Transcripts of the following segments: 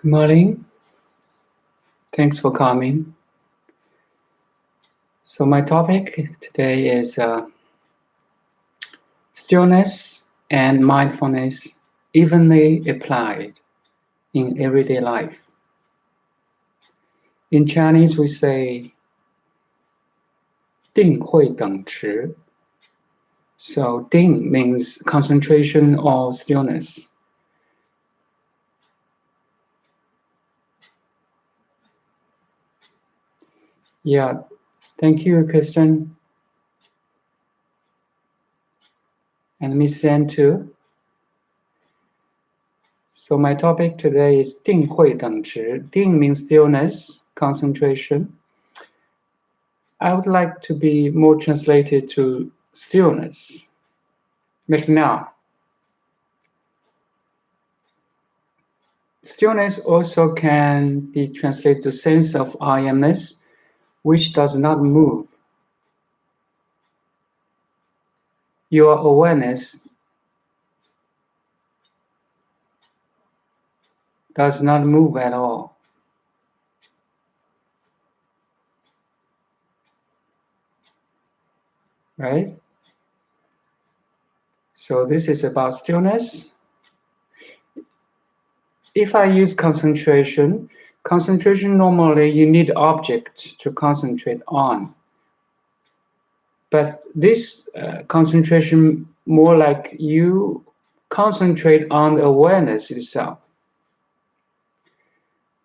Good morning. Thanks for coming. So my topic today is stillness and mindfulness evenly applied in everyday life. In Chinese, we say 定慧等持. So Ding means concentration or stillness. Yeah, thank you, Kristen. And Miss San too. So my topic today is 定慧等持. Ding means stillness, concentration. I would like to be more translated to stillness. Like now. Stillness also can be translated to sense of I amness, which does not move. Your awareness does not move at all. Right? So this is about stillness. If I use concentration normally you need object to concentrate on. But this concentration more like you concentrate on the awareness itself.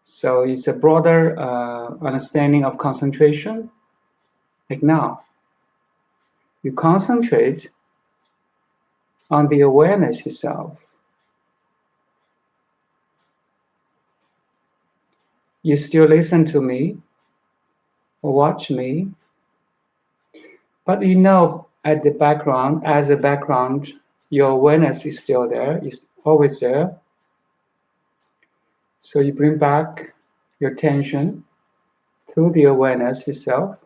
So it's a broader understanding of concentration. Like now, you concentrate on the awareness itself. You still listen to me or watch me, but you know at the background, as a background, your awareness is still there, is always there. So you bring back your attention to the awareness itself.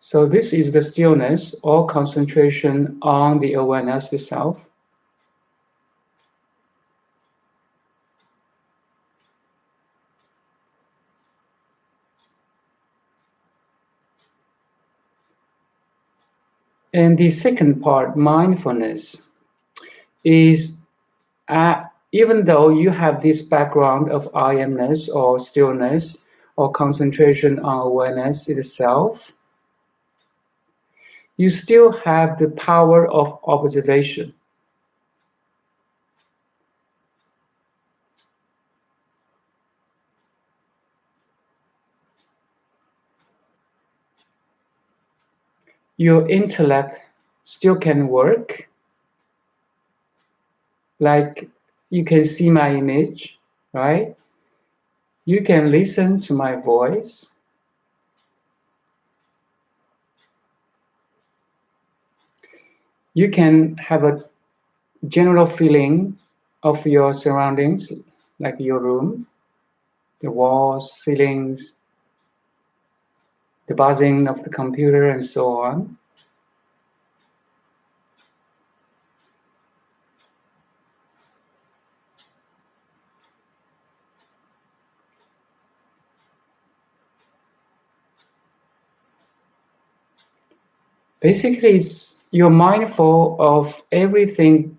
So this is the stillness or concentration on the awareness itself. And the second part, mindfulness, is even though you have this background of I amness or stillness or concentration on awareness itself, you still have the power of observation. Your intellect still can work, like you can see my image, right? You can listen to my voice. You can have a general feeling of your surroundings, like your room, the walls, ceilings, the buzzing of the computer, and so on. Basically, you're mindful of everything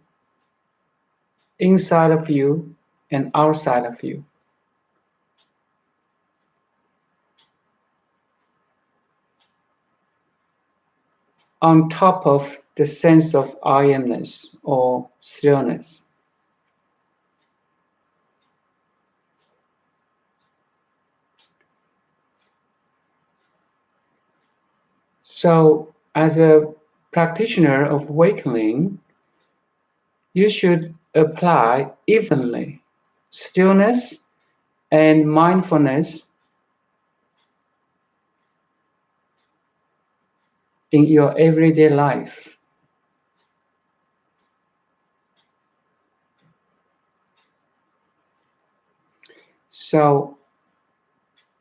inside of you and outside of you. On top of the sense of I amness or stillness. So, as a practitioner of awakening, you should apply evenly stillness and mindfulness in your everyday life. So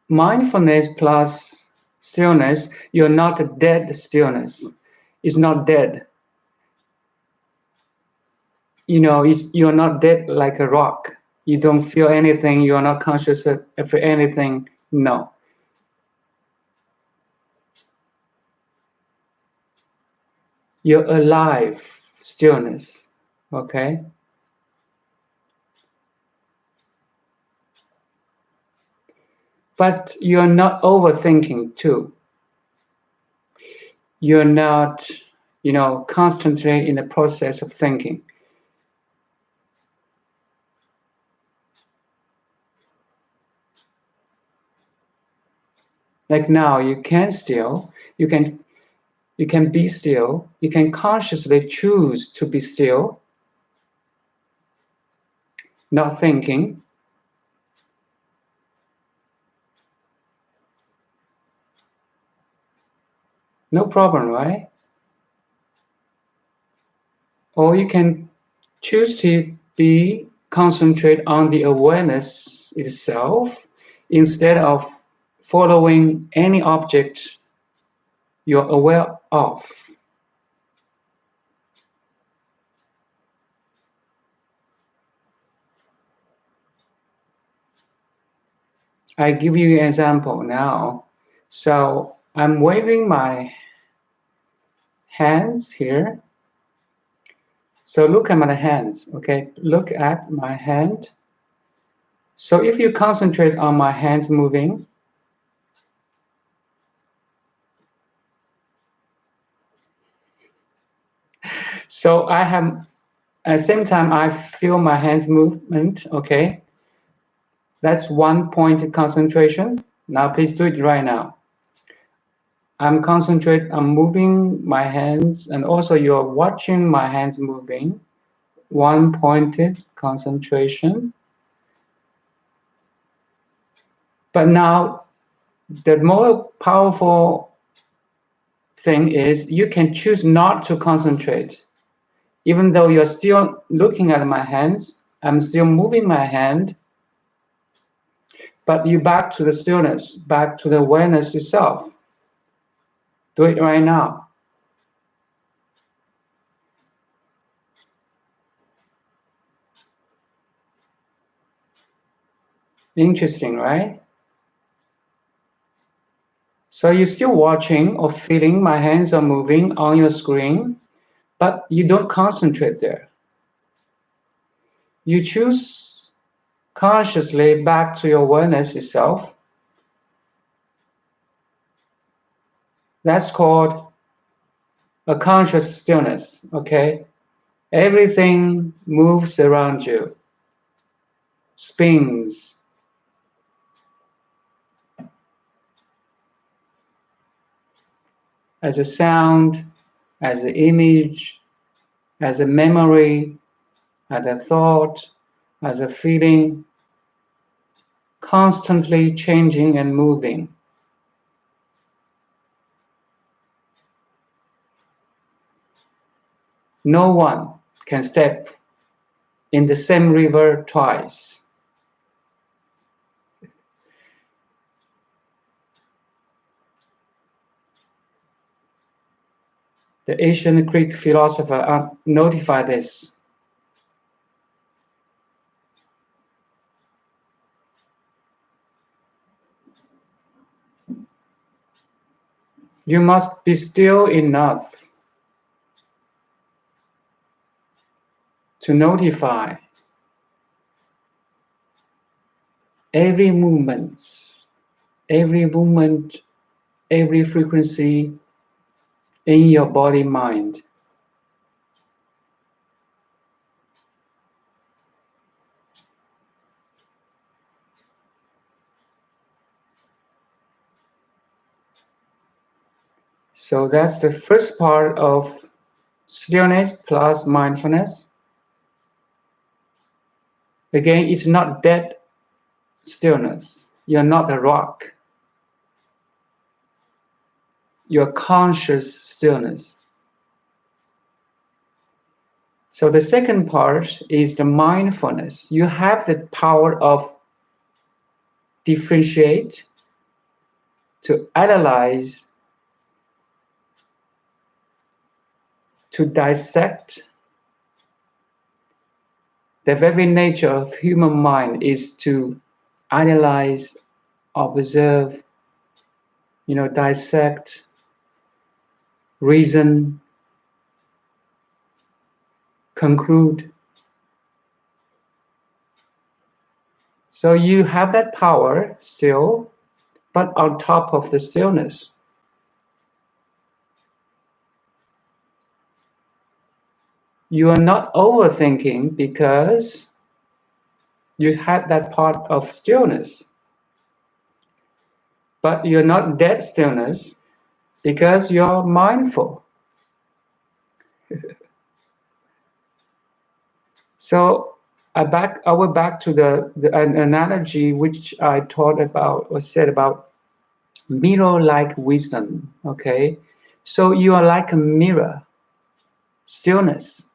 mindfulness plus stillness, you're not a dead stillness. It's not dead. You're not dead like a rock. You don't feel anything. You are not conscious of anything. No. You're alive stillness. Okay? But you're not overthinking too. You're not, constantly in the process of thinking. Like now, you can still, you can be still. You can consciously choose to be still, not thinking. No problem, right? Or you can choose to concentrate on the awareness itself instead of following any object you're aware of. I give you an example now. So I'm waving my hands here. So look at my hands, okay? Look at my hand. So if you concentrate on my hands moving, so I have, at the same time, I feel my hands movement, okay? That's 1 point concentration. Now please do it right now. I'm moving my hands, and also you're watching my hands moving. 1 pointed concentration. But now the more powerful thing is you can choose not to concentrate. Even though you're still looking at my hands, I'm still moving my hand, but you back to the stillness, back to the awareness yourself. Do it right now. Interesting, right? So you're still watching or feeling my hands are moving on your screen, but you don't concentrate there. You choose consciously back to your awareness yourself. That's called a conscious stillness, okay? Everything moves around you, spins. As a sound, as an image, as a memory, as a thought, as a feeling, constantly changing and moving. No one can step in the same river twice. The ancient Greek philosopher notified this. You must be still enough to notify every movement, every frequency in your body-mind. So that's the first part of stillness plus mindfulness. Again, it's not dead stillness. You're not a rock. You're conscious stillness. So the second part is the mindfulness. You have the power of differentiate, to analyze, to dissect. The very nature of human mind is to analyze, observe, dissect, reason, conclude. So you have that power still, but on top of the stillness. You are not overthinking because you had that part of stillness. But you're not dead stillness because you're mindful. So I went back to an analogy which I taught about or said about mirror-like wisdom. Okay, so you are like a mirror, stillness.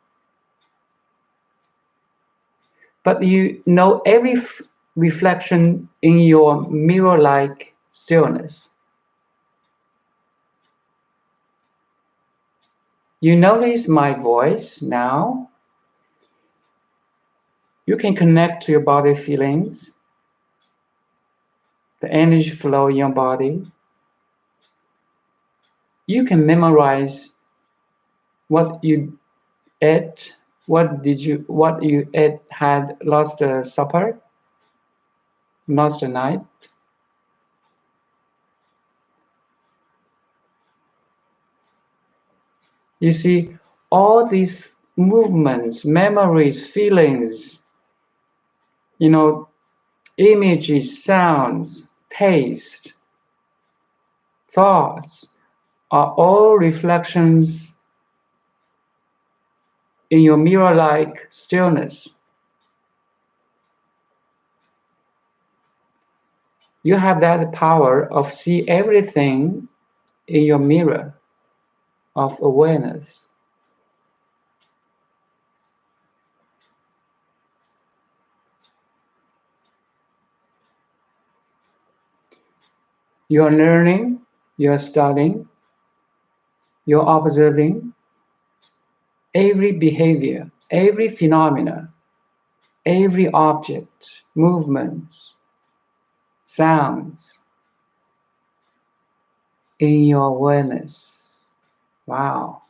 But you know every reflection in your mirror-like stillness. You notice my voice now. You can connect to your body feelings, the energy flow in your body. You can memorize what you ate, what you ate, had last supper, last night. You see, all these movements, memories, feelings, images, sounds, taste, thoughts are all reflections in your mirror-like stillness. You have that power of see everything in your mirror of awareness. You are learning, you are studying, you're observing every behavior, every phenomena, every object, movements, sounds in your awareness. Wow.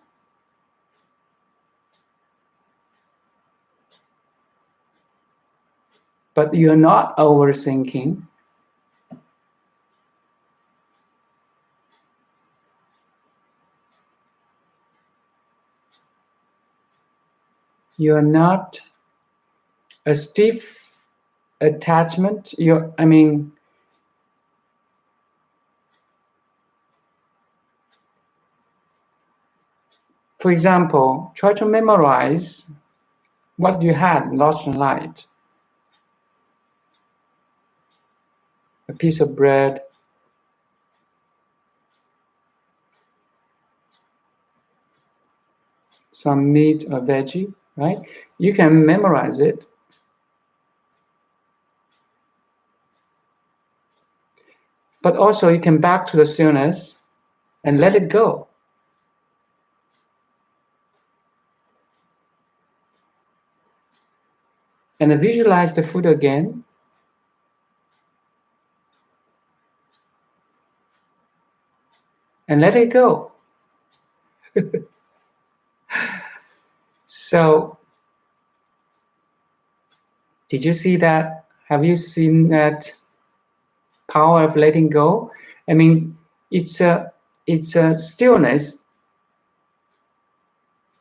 But you're not overthinking. You're not a stiff attachment. For example, try to memorize what you had last night. A piece of bread, some meat or veggie, right? You can memorize it. But also you can back to the stillness and let it go. And visualize the food again. And let it go. So, did you see that? Have you seen that power of letting go? It's a stillness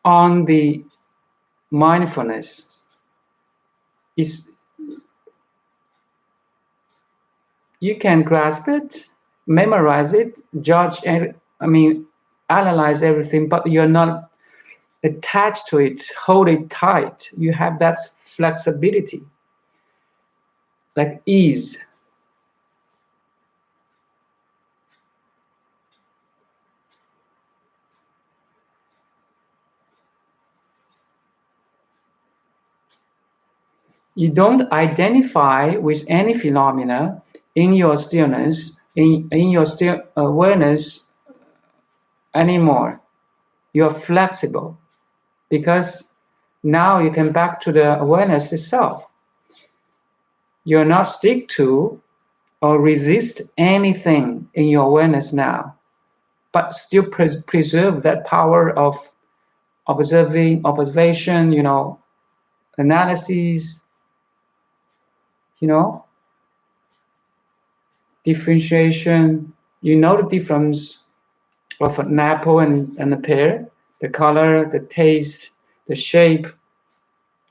on the mindfulness. You can grasp it, memorize it, judge, analyze everything, but you're not attached to it, hold it tight. You have that flexibility, like ease. You don't identify with any phenomena. in your stillness, in your awareness anymore. You're flexible because now you can back to the awareness itself. You're not stick to or resist anything in your awareness now, but still preserve that power of observation, analysis, differentiation. You know the difference of an apple and a pear, the color, the taste, the shape.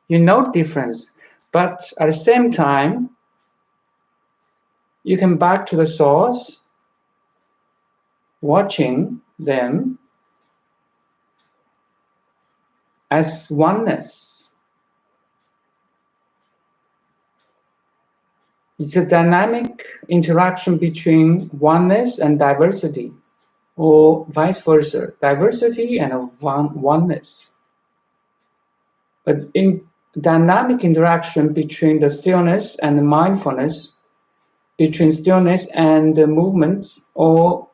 You know the difference, but at the same time, you can back to the source, watching them as oneness. It's a dynamic interaction between oneness and diversity, or vice versa, diversity and oneness. A dynamic interaction between the stillness and the mindfulness, between stillness and the movements, or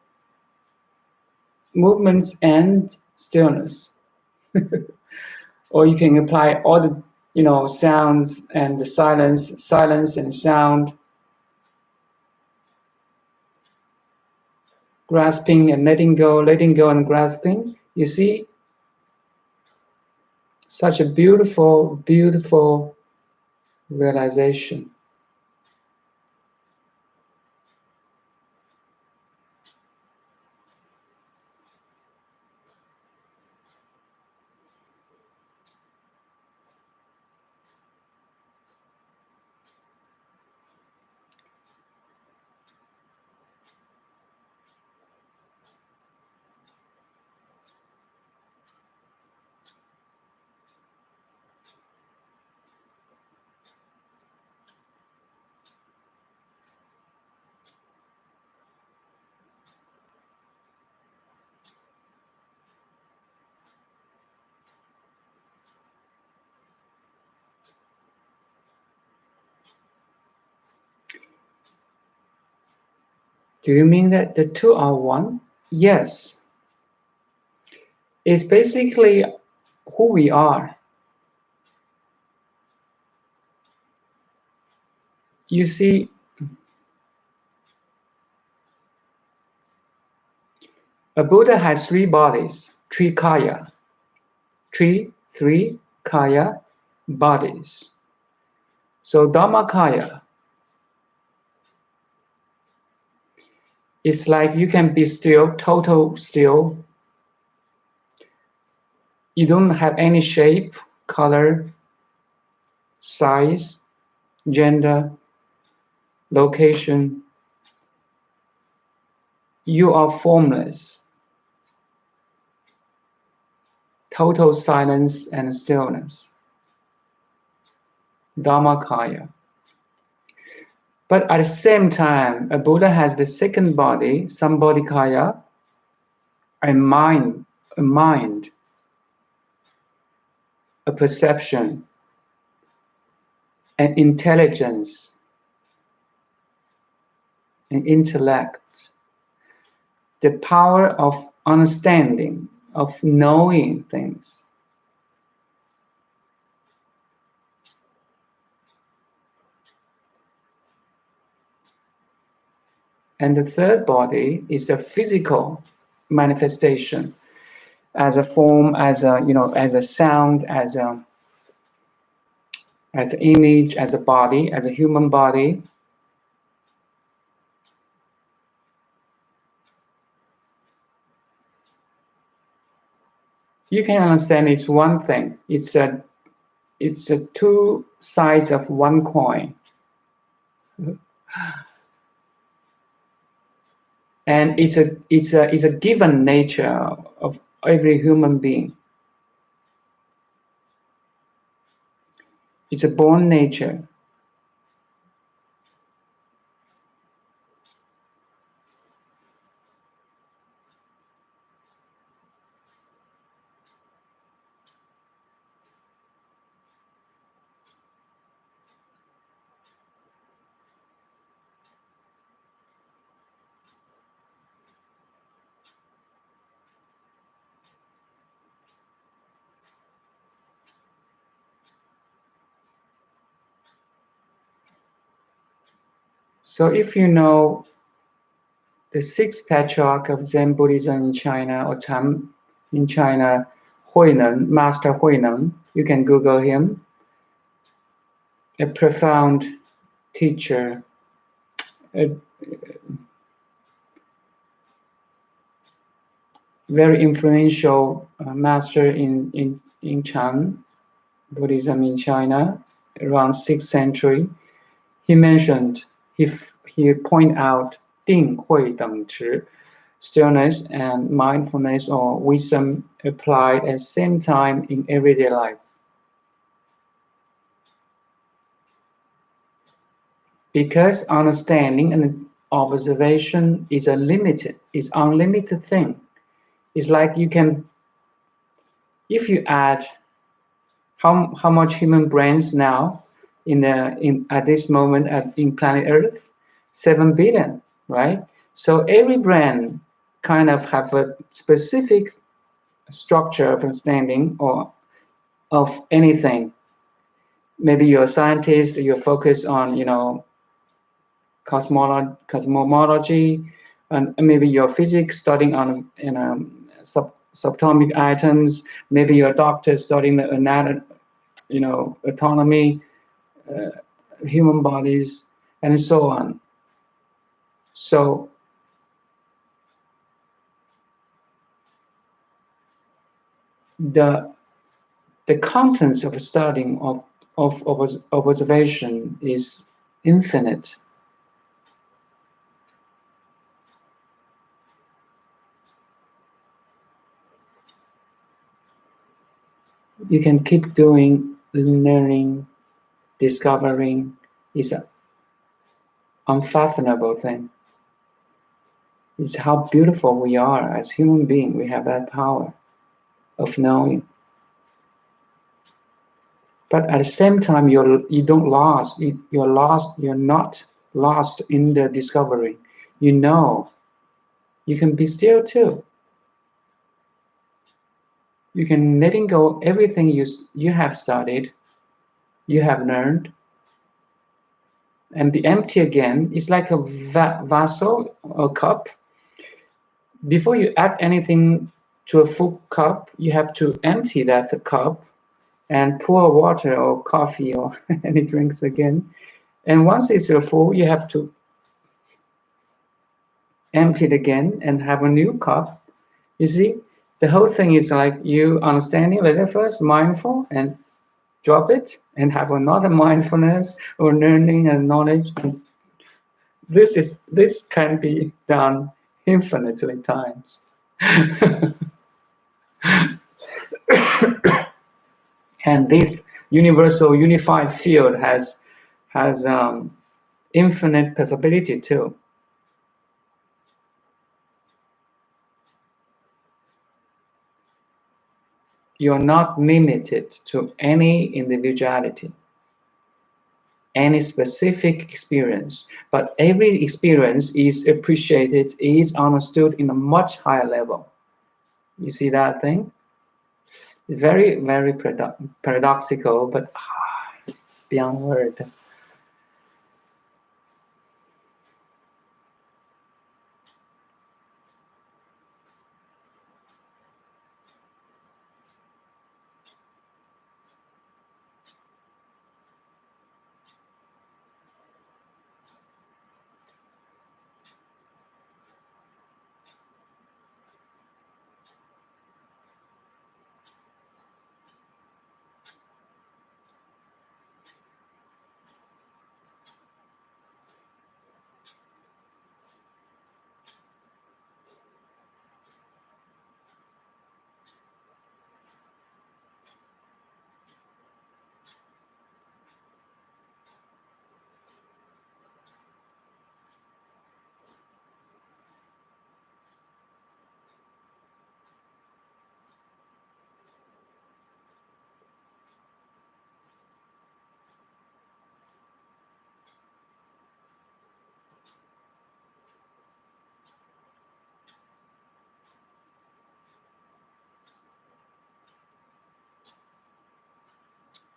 movements and stillness. Or you can apply all the sounds and the silence and sound, grasping and letting go and grasping. You see, such a beautiful, beautiful realization. Do you mean that the two are one? Yes. It's basically who we are. You see, a Buddha has three bodies, three kaya, three kaya bodies. So Dhammakaya, it's like you can be still, total still. You don't have any shape, color, size, gender, location. You are formless, total silence and stillness. Dhammakaya. But at the same time, a Buddha has the second body, Sambodhikaya, a mind, a perception, an intelligence, an intellect, the power of understanding, of knowing things. And the third body is a physical manifestation, as a form, as a sound, as an image, as a body, as a human body. You can understand it's one thing. It's a two sides of one coin. And it's a given nature of every human being. It's a born nature. So if you know the sixth patriarch of Zen Buddhism in China, or Chan in China, Huineng, Master Huineng, you can Google him, a profound teacher, a very influential master in Chan Buddhism in China around 6th century. He mentioned, he pointed out Ding Hui Deng Chi, stillness and mindfulness or wisdom applied at the same time in everyday life. Because understanding and observation is unlimited thing. It's like you can, if you add how much human brains now in at this moment in planet Earth, 7 billion, right? So every brain kind of have a specific structure of understanding or of anything. Maybe you're a scientist, you're focused on cosmology, and maybe you're physics studying on subatomic items. Maybe you're a doctor studying the anatomy, autonomy, uh, human bodies, and so on. So the contents of studying of observation is infinite. You can keep doing, learning, discovering. It's an unfathomable thing. It's how beautiful we are as human beings. We have that power of knowing. But at the same time, you don't lost. You're lost. You're not lost in the discovery. You know, you can be still too. You can letting go everything you have studied, you have learned, and be empty again. It's like a vessel or cup. Before you add anything to a full cup, you have to empty that cup and pour water or coffee or any drinks again. And once it's full, you have to empty it again and have a new cup. You see, the whole thing is like you understanding a little first, mindful, and drop it and have another mindfulness or learning and knowledge. And this can be done infinitely times. And this universal unified field has infinite possibility too. You're not limited to any individuality, any specific experience, but every experience is appreciated, is understood in a much higher level. You see that thing? Very, very paradoxical, but it's beyond word.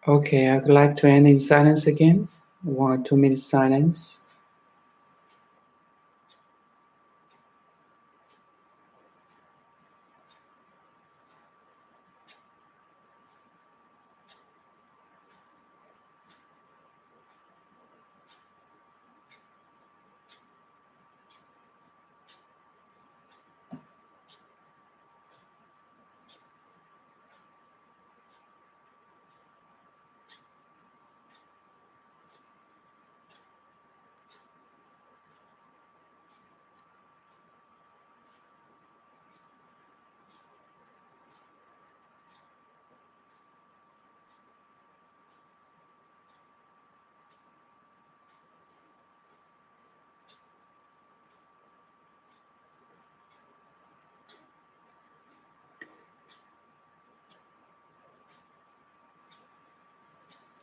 Okay, I'd like to end in silence again. 1 or 2 minutes silence.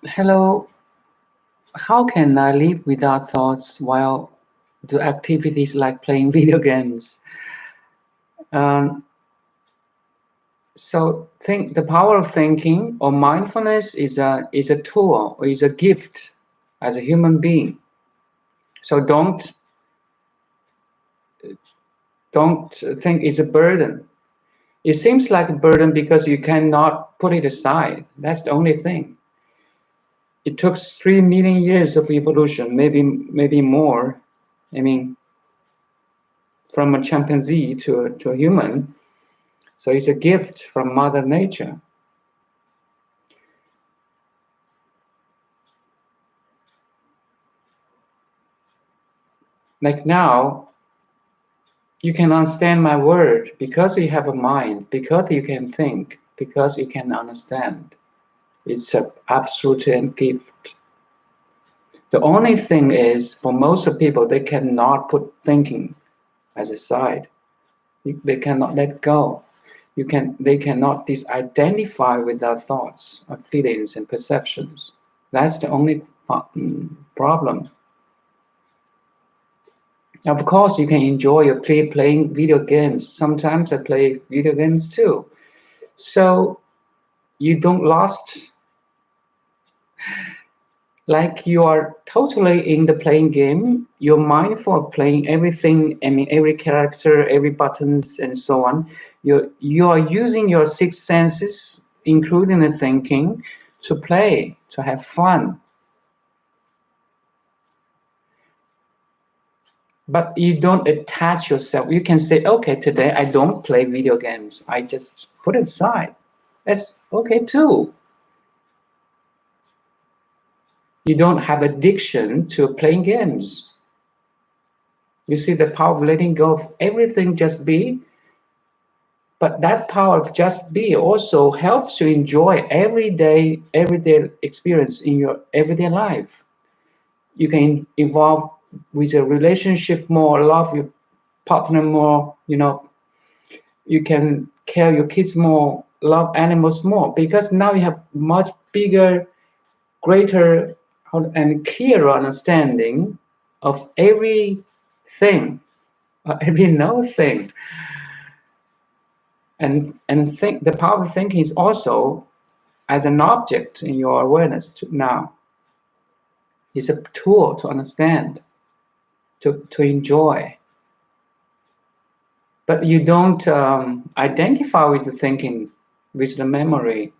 Hello, how can I live without thoughts while do activities like playing video games? Um, so think the power of thinking or mindfulness is a tool or is a gift as a human being. So don't think it's a burden. It seems like a burden because you cannot put it aside. That's the only thing. It took 3 million years of evolution, maybe more. I mean, from a chimpanzee to a human. So it's a gift from Mother Nature. Like now, you can understand my word because you have a mind, because you can think, because you can understand. It's an absolute gift. The only thing is, for most of people, they cannot put thinking as a side. They cannot let go. They cannot disidentify with their thoughts, or feelings, and perceptions. That's the only problem. Of course, you can enjoy your playing video games. Sometimes I play video games too. So you don't lost like you are totally in the playing game. You're mindful of playing everything. I mean, every character, every buttons, and so on. You are using your six senses, including the thinking, to play, to have fun. But you don't attach yourself. You can say, okay, today I don't play video games. I just put it aside. That's okay too. You don't have addiction to playing games. You see the power of letting go of everything, just be. But that power of just be also helps you enjoy everyday experience in your everyday life. You can evolve with a relationship more, love your partner more, you can care your kids more, love animals more, because now you have much bigger, greater, and clearer understanding of everything, every no thing. And think the power of thinking is also as an object in your awareness now. It's a tool to understand, to enjoy. But you don't identify with the thinking, with the memory.